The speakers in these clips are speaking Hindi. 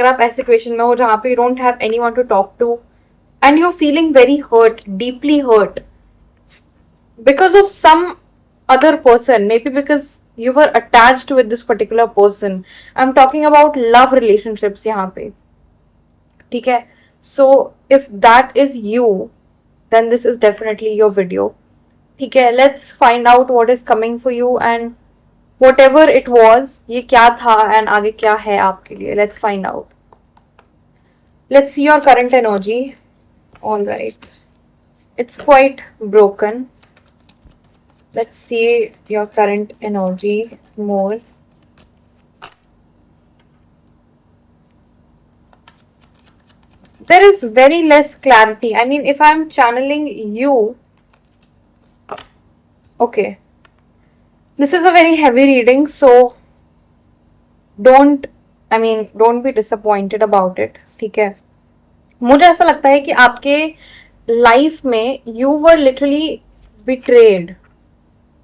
अगर आप ऐसे सिचुएशन में हो जहाँ पे you don't have anyone to talk to and you are feeling very hurt, deeply hurt because of some other person, maybe because you were attached with this particular person. I'm talking about love relationships यहाँ पे, ठीक है? So if that is you, then this is definitely your video. ठीक है, let's find out what is coming for you and whatever it was, ये क्या था and आगे क्या है आपके लिए. Let's find out. Let's see your current energy. All right, it's quite broken. Let's see your current energy more. There is very less clarity. I mean, if I'm channeling you, okay, this is a very heavy reading, so don't be disappointed about it. ठीक है, मुझे ऐसा लगता है कि आपके लाइफ में you were literally betrayed.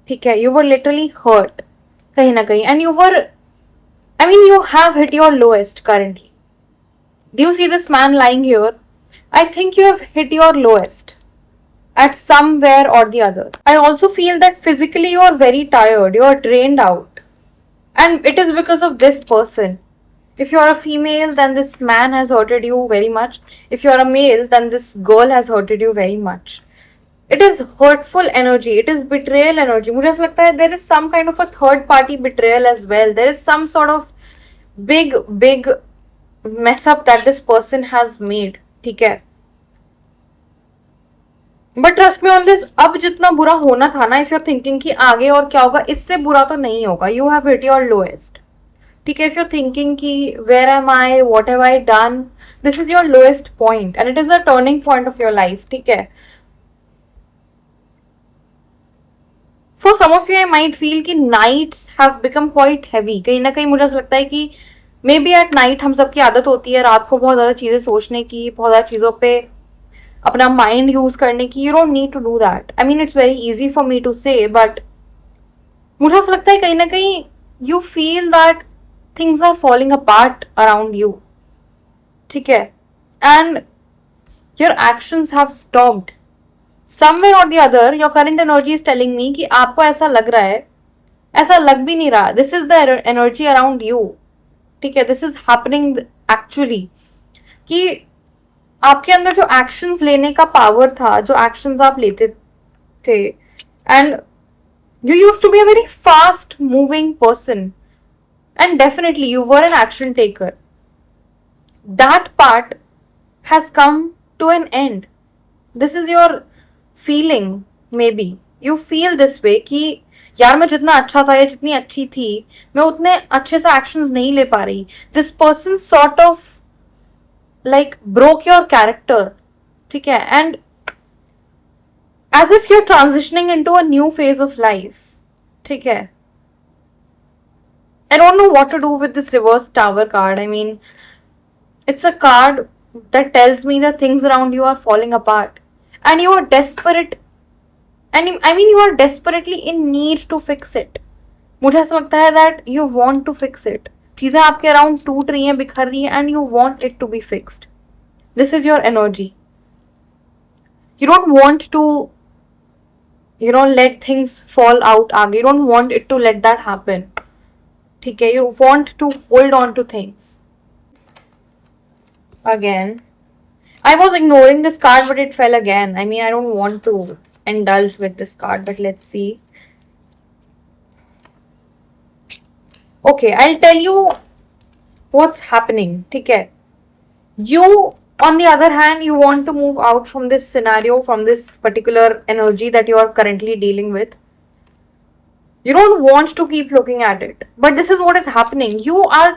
ठीक है, you were literally hurt कहीं ना कहीं, and you have hit your lowest currently. Do you see this man lying here? I think you have hit your lowest at somewhere or the other. I also feel that physically you are very tired, you are drained out, and it is because of this person. If you are a female, then this man has hurted you very much. If you are a male, then this girl has hurted you very much. It is hurtful energy, it is betrayal energy. मुझे ऐसा लगता है there is some kind of a third party betrayal as well. There is some sort of big mess up that this person has made. ठीक है, but trust me on this, अब जितना बुरा होना था ना, इफ यू आर थिंकिंग कि आगे और क्या होगा, इससे बुरा तो नहीं होगा. You have hit your lowest. ठीक है, इफ यू आर थिंकिंग कि where am I, what have I done, this is your lowest point and it is the turning point of your life. ठीक है, for some of you I might feel कि nights have become quite heavy. कहीं ना कहीं मुझे ऐसा लगता है कि मे बी एट नाइट हम सबकी आदत होती है रात को बहुत ज़्यादा चीज़ें सोचने की, बहुत ज़्यादा चीज़ों पे अपना माइंड यूज करने की. You don't need to do that. I mean it's very easy for me to say, but मुझे ऐसा लगता है कहीं ना कहीं you feel that things are falling apart around you. ठीक है, and your actions have stopped somewhere और the other. Your current energy is telling me कि आपको ऐसा लग रहा है, ऐसा लग भी नहीं रहा. This is the energy around you. ठीक है, दिस इज हैपनिंग एक्चुअली कि आपके अंदर जो एक्शंस लेने का पावर था, जो एक्शंस आप लेते थे, and you used to be a very fast moving person and definitely you were an action taker. That part has come to an end. This is your feeling. Maybe you feel this way कि यार मैं जितना अच्छा था या जितनी अच्छी थी, मैं उतने अच्छे से एक्शंस नहीं ले पा रही. This person sort of like broke your character. ठीक है, and as if you're transitioning into a new phase of life. ठीक है, I don't know what to do with this reverse tower card. I mean, it's a card that tells me that things around you are falling apart and you are desperate, and I mean you are desperately in need to fix it. मुझे ऐसा लगता है that you want to fix it. चीज़ें आपके अराउंड टूट रही हैं, बिखर रही हैं, and you want it to be fixed. This is your energy. You don't want to let things fall out आगे. You don't want it to let that happen. ठीक है, you want to hold on to things. Again I was ignoring this card, but it fell again. I mean, I don't want to indulge with this card, but let's see. Okay, I'll tell you what's happening. ठीक है, you on the other hand, you want to move out from this scenario, from this particular energy that you are currently dealing with. You don't want to keep looking at it, but this is what is happening. You are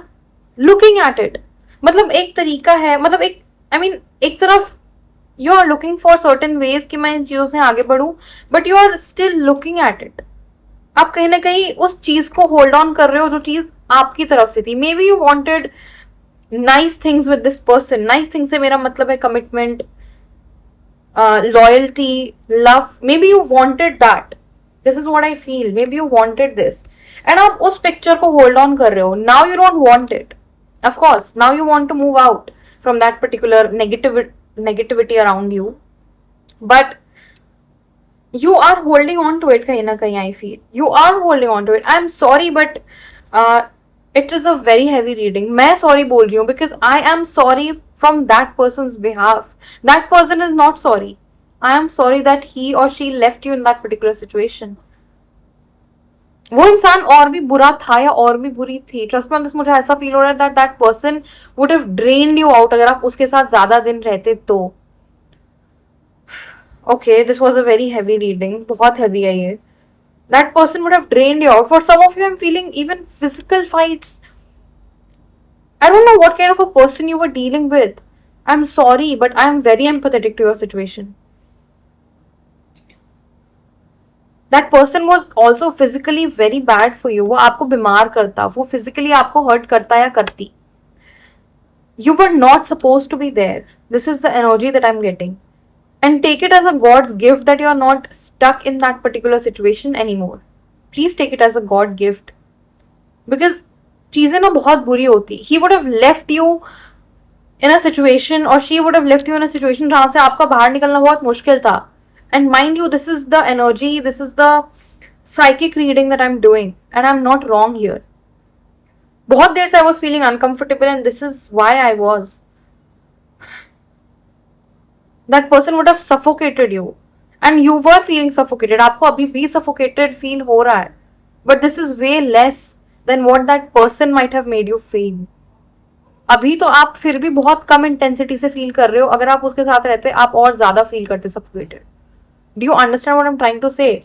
looking at it. मतलब एक तरीका है, मतलब एक तरफ you are looking for certain ways कि मैं इन चीज़ों से आगे बढ़ूं, but you are still looking at it. आप कहीं ना कहीं उस चीज को होल्ड ऑन कर रहे हो जो चीज आपकी तरफ से थी. May be you wanted nice things with this person. Nice thing से मेरा मतलब है commitment, loyalty, love. May be you wanted that. This is what I feel. May be you wanted this and आप उस पिक्चर को होल्ड ऑन कर रहे हो. Now you don't want it. Of course, now you want to move out from that particular negativity around you, but you are holding on to it kahin na kahin. I feel you are holding on to it. I'm sorry, but uh, it is a very heavy reading. मैं sorry बोल रही हूँ because I am sorry from that person's behalf. That person is not sorry. I am sorry that he or she left you in that particular situation. वो इंसान और भी बुरा था या और भी बुरी थी. ट्रस्ट में मुझे ऐसा फील हो रहा है that that person would have drained you out अगर आप उसके साथ ज्यादा दिन रहते तो. Okay, this was a very heavy reading. बहुत हैवी है ये. That person would have drained you out. For some of you, I'm feeling even physical fights. I don't know what kind of a person you were dealing with. I'm sorry, but I'm very empathetic to your situation. That person was also physically very bad for you. वो आपको बीमार करता, वो physically आपको hurt करता या करती. You were not supposed to be there. This is the energy that I'm getting. And take it as a God's gift that you're not stuck in that particular situation anymore. Please take it as a God gift. Because चीजें ना बहुत बुरी होती. He would have left you in a situation or she would have left you in a situation जहाँ से आपका बाहर निकलना बहुत मुश्किल था. And mind you, this is the energy, this is the psychic reading that I'm doing. And I'm not wrong here. बहुत देर से I was feeling uncomfortable and this is why I was. That person would have suffocated you. And you were feeling suffocated. आपको अभी भी suffocated feel हो रहा है. But this is way less than what that person might have made you feel. अभी तो आप फिर भी बहुत कम इंटेंसिटी से फील कर रहे हो. अगर आप उसके साथ रहते आप और ज्यादा फील करते suffocated. Do you understand what I'm trying to say?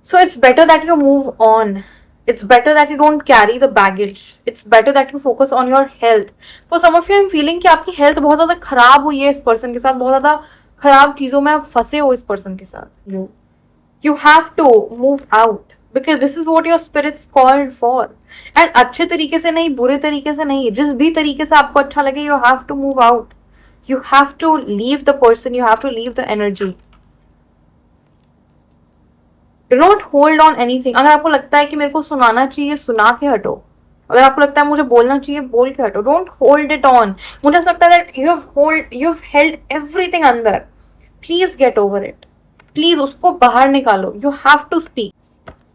So it's better that you move on. It's better that you don't carry the baggage. It's better that you focus on your health. For some of you, I'm feeling कि आपकी health बहुत ज़्यादा खराब हुई है इस person के साथ. बहुत ज़्यादा खराब चीज़ों में आप फंसे हो इस person के साथ. You have to move out because this is what your spirit's called for. And अच्छे तरीके से नहीं, बुरे तरीके से नहीं. जिस भी तरीके से आपको अच्छा लगे, you have to move out. You have to leave the person. You have to leave the energy. Do not hold on anything. अगर आपको लगता है कि मेरे को सुनाना चाहिए, सुना के हटो. अगर आपको लगता है मुझे बोलना चाहिए, बोल के हटो. Don't hold it on. मुझे ऐसा लगता है that you've held everything अंदर. Please get over it. Please उसको बाहर निकालो. You have to speak.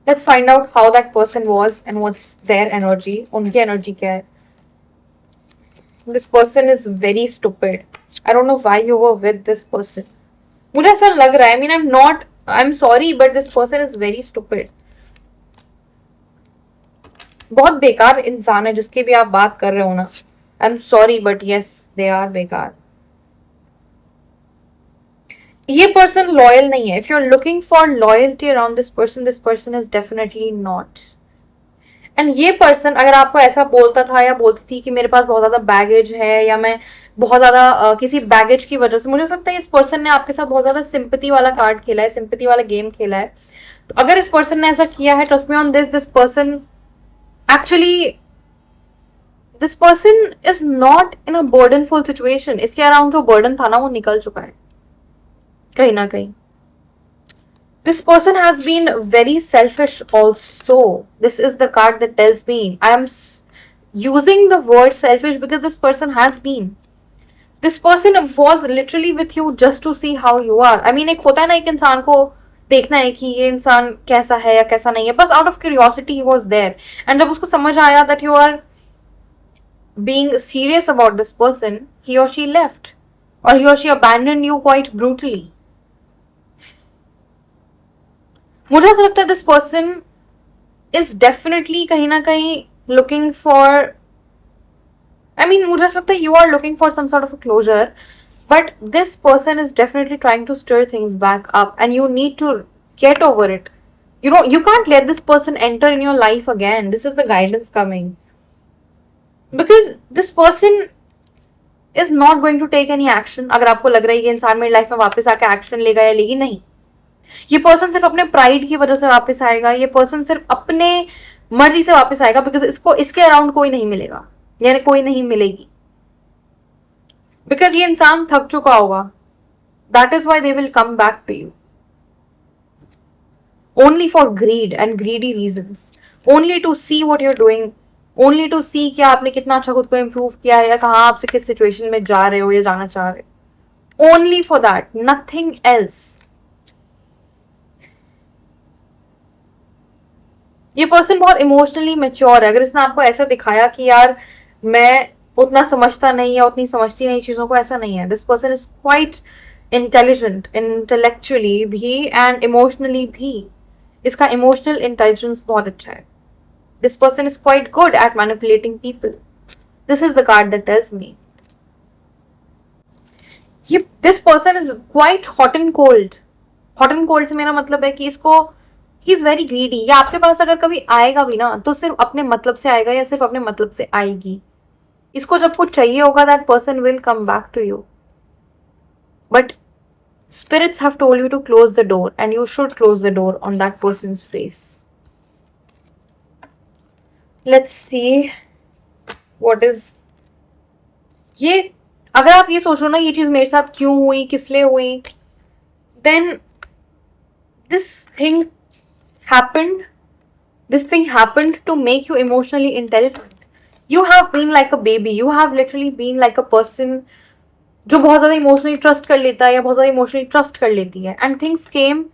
Let's find out how that person was and what's their energy. उनकी energy क्या है? This person is very stupid. I don't know why you were with this person. मुझे ऐसा लग रहा है. I'm sorry, but this person is very stupid. बहुत बेकार इंसान है जिसकी भी आप बात कर रहे हो ना. I'm sorry, but yes, they are बेकार. ये person loyal नहीं है. If you're looking for loyalty around this person is definitely not. And ये person अगर आपको ऐसा बोलता था या बोलती थी कि मेरे पास बहुत ज़्यादा बैगेज है या मैं बहुत ज़्यादा किसी बैगेज की वजह से, मुझे लगता है इस पर्सन ने आपके साथ बहुत ज़्यादा सिंपैथी वाला कार्ड खेला है, सिंपैथी वाला गेम खेला है. तो अगर इस पर्सन ने ऐसा किया है, trust me on this person actually this person is not in a burdenful situation. इसके अराउंड जो बर्डन था ना वो निकल चुका है कहीं ना कहीं. This person has been very selfish also. This is the card that tells me. I am using the word selfish because this person has been. This person was literally with you just to see how you are. I mean, एक होता है ना, एक इंसान को देखना है कि ये इंसान कैसा है या कैसा नहीं है. बस out of curiosity he was there. And जब उसको समझ आया that you are being serious about this person, he or she left. Or he or she abandoned you quite brutally. मुझे ऐसा लगता है दिस पर्सन इज डेफिनेटली कहीं ना कहीं लुकिंग फॉर, मुझे ऐसा लगता है you are looking for some sort of a closure, but this person is definitely trying to stir things back up and you need to get over it. You can't let this person enter in your life again. This is the guidance coming. Because this person is not going to take any action. अगर आपको लग रहा है ये इंसान मेरी लाइफ में वापस आके एक्शन लेगा या लेगी, नहीं. ये पर्सन सिर्फ अपने प्राइड की वजह से वापस आएगा. ये पर्सन सिर्फ अपने मर्जी से वापस आएगा बिकॉज इसको इसके अराउंड कोई नहीं मिलेगा, यानी कोई नहीं मिलेगी. बिकॉज ये इंसान थक चुका होगा. That is why they will come back to you only for greed and greedy reasons, only to see what you're doing only to see कि आपने कितना अच्छा खुद को इम्प्रूव किया है या कहाँ आपसे किस सिचुएशन में जा रहे हो या जाना चाह रहे हो, only for that, nothing else. ये पर्सन बहुत इमोशनली मेच्योर है। अगर इसने आपको ऐसा दिखाया कि यार मैं उतना समझता नहीं या उतनी समझती नहीं चीजों को, ऐसा नहीं है। This person is quite intelligent, intellectually भी एंड इमोशनली भी। इसका इमोशनल इंटेलिजेंस बहुत अच्छा है। This person is quite good at manipulating people. This is the card that tells me ये this person is quite hot and cold. Hot and cold से मेरा मतलब है कि इसको ही इज वेरी ग्रीडी, या आपके पास अगर कभी आएगा भी ना तो सिर्फ अपने मतलब से आएगा या सिर्फ अपने मतलब से आएगी। इसको जब कुछ चाहिए होगा that person will come back to you, but spirits have told you to close the door and you should close the door on that person's face. Let's see what is ये। अगर आप ये सोच रहे हो ना ये चीज मेरे साथ क्यों हुई, किस लिए हुई, then this thing happened this thing happened to make you emotionally intelligent. You have been like a baby. You have literally been like a person जो बहुत ज़्यादा इमोशनली ट्रस्ट कर लेता है या बहुत ज़्यादा इमोशनली ट्रस्ट कर लेती है, and things came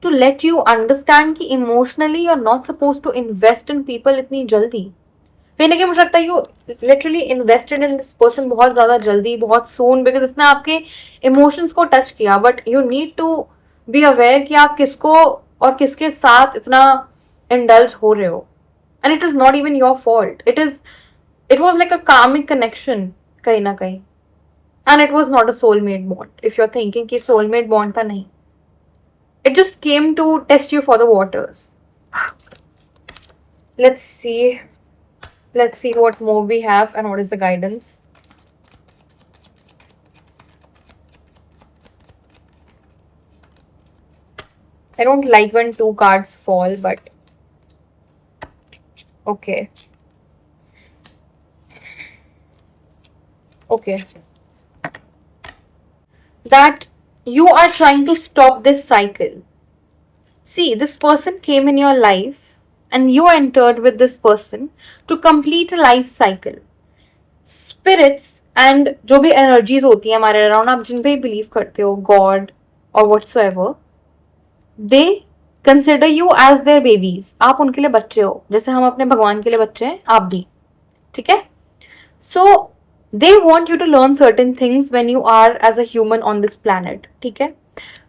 to let you understand कि emotionally you are not suppose to invest in people इतनी जल्दी। कहीं ना कहीं मुझे लगता है you literally invested in this person बहुत ज़्यादा जल्दी, बहुत सून, बिकॉज इसने आपके इमोशंस को टच किया। But you need to be aware कि आप किसको और किसके साथ इतना इंडल्ज हो रहे हो, and it is not even your fault. It was like a karmic connection कहीं ना कहीं, and it was not a soulmate bond. If you're thinking कि soulmate bond था, नहीं, it just came to test you for the waters. Let's see what more we have and what is the guidance. I don't like when two cards fall, but okay. That you are trying to stop this cycle. See, this person came in your life and you entered with this person to complete a life cycle. Spirits and जो भी energies होती है हमारे अराउंड, आप जिन पे बिलीव करते हो, गॉड और whatsoever, they consider you as their babies. आप उनके लिए बच्चे हो, जैसे हम अपने भगवान के लिए बच्चे हैं, आप भी, ठीक है? So they want you to learn certain things when you are as a human on this planet, ठीक है?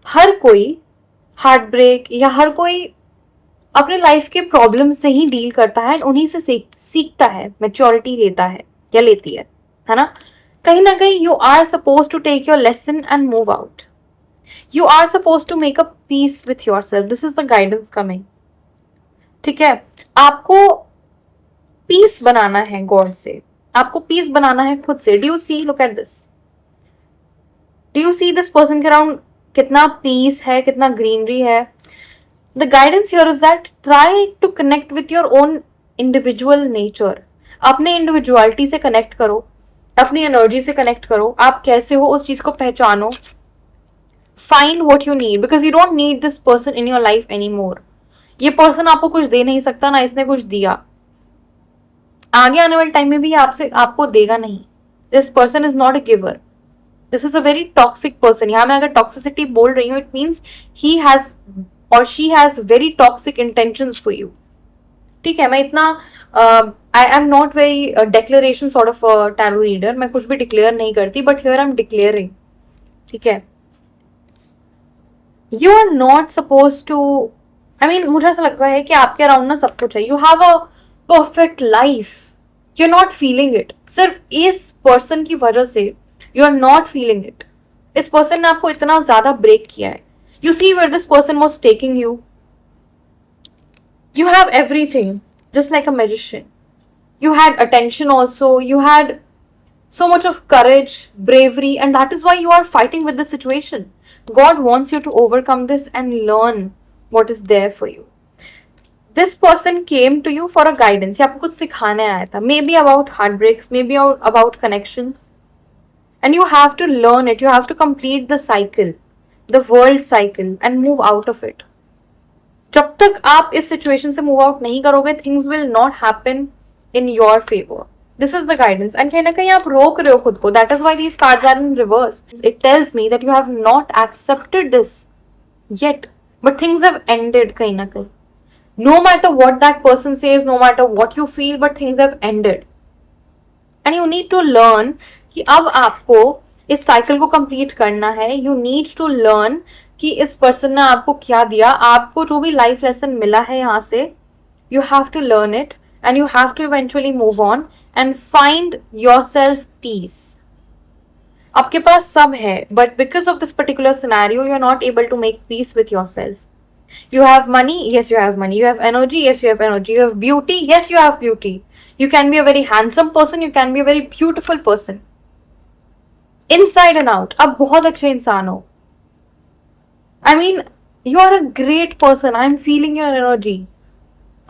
हर कोई हार्ट ब्रेक या हर कोई अपने लाइफ के प्रॉब्लम से ही डील करता है, उन्हीं से सीखता है, मैच्योरिटी लेता है या लेती है ना? कहीं ना कहीं you are suppose to take your lesson and move out. You are suppose to make a peace with yourself. This is the guidance coming. ठीक है, आपको पीस बनाना है गॉड से, आपको पीस बनाना है खुद से. Do you see, look at this, do you see this person के अराउंड कितना पीस है, कितना ग्रीनरी है. The guidance here is that try to connect with your own individual nature. अपने इंडिविजुअलिटी से कनेक्ट करो, अपनी एनर्जी से कनेक्ट करो. आप कैसे हो उस चीज को पहचानो. Find what you need, because you don't need this person in your life any more. ये पर्सन आपको कुछ दे नहीं सकता, ना इसने कुछ दिया. आगे आने वाले टाइम में भी आपको देगा नहीं. This person is not a giver. This is a very toxic person. यहाँ मैं अगर टॉक्सिसिटी बोल रही हूँ, इट मीन्स ही हैज और she has very toxic intentions for you. ठीक है, मैं इतना I am not very declaration sort of tarot reader. मैं कुछ भी डिक्लेयर नहीं करती, but here I am declaring. ठीक है, you are not suppose to, I mean मुझे ऐसा लगता है कि आपके अराउंड ना सब कुछ है. You have a perfect life. You are not feeling it. सिर्फ इस पर्सन की वजह से you are not feeling it. इस पर्सन ने आपको इतना ज्यादा ब्रेक किया है. You see where this person was taking you. You have everything, just like a magician. You had attention also, you had so much of courage, bravery, and that is why you are fighting with the situation. God wants you to overcome this and learn what is there for you. This person came to you for a guidance. या आपको कुछ सिखाने आया था. Maybe about heartbreaks, maybe about connections. And you have to learn it. You have to complete the cycle, the world cycle, and move out of it. जब तक आप इस सिचुएशन से मूव आउट नहीं करोगे, things will not happen in your favor. This is the guidance. And कहीं ना कहीं आप रोक रहे हो खुद को. That is why these cards are in reverse. It tells me that you have not accepted this yet. But things have ended कहीं ना कहीं. No matter what that person says, no matter what you feel, but things have ended. And you need to learn कि अब आपको इस साइकिल को कंप्लीट करना है. You need to learn कि इस पर्सन ने आपको क्या दिया. आपको जो भी लाइफ लेसन मिला है यहाँ से, you have to learn it and you have to eventually move on and find yourself peace. आपके पास सब है, but because of this particular scenario, you are not able to make peace with yourself. You have money, yes you have money. You have energy, yes you have energy. You have beauty, yes you have beauty. You can be a very handsome person, you can be a very beautiful person. Inside and out, आप बहुत अच्छे इंसान हो. I mean, you are a great person. I am feeling your energy.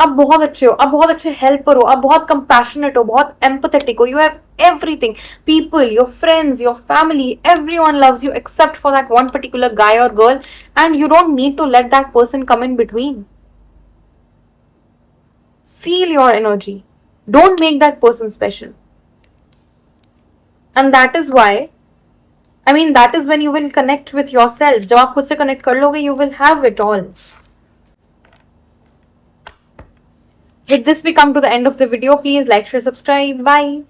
आप बहुत अच्छे हो, आप बहुत अच्छे हेल्पर हो, आप बहुत कंपैशनेट हो, बहुत एम्पथेटिक हो. You have everything. People, your friends, your family, everyone loves you except for that one particular guy और girl, and you don't need to let that person come in between. Feel your energy. Don't make that person special. And that is why, I mean, that is when you will connect with yourself. जब आप खुद से connect कर लोगे, you will have it all. With this, we come to the end of the video. Please like, share, subscribe. Bye.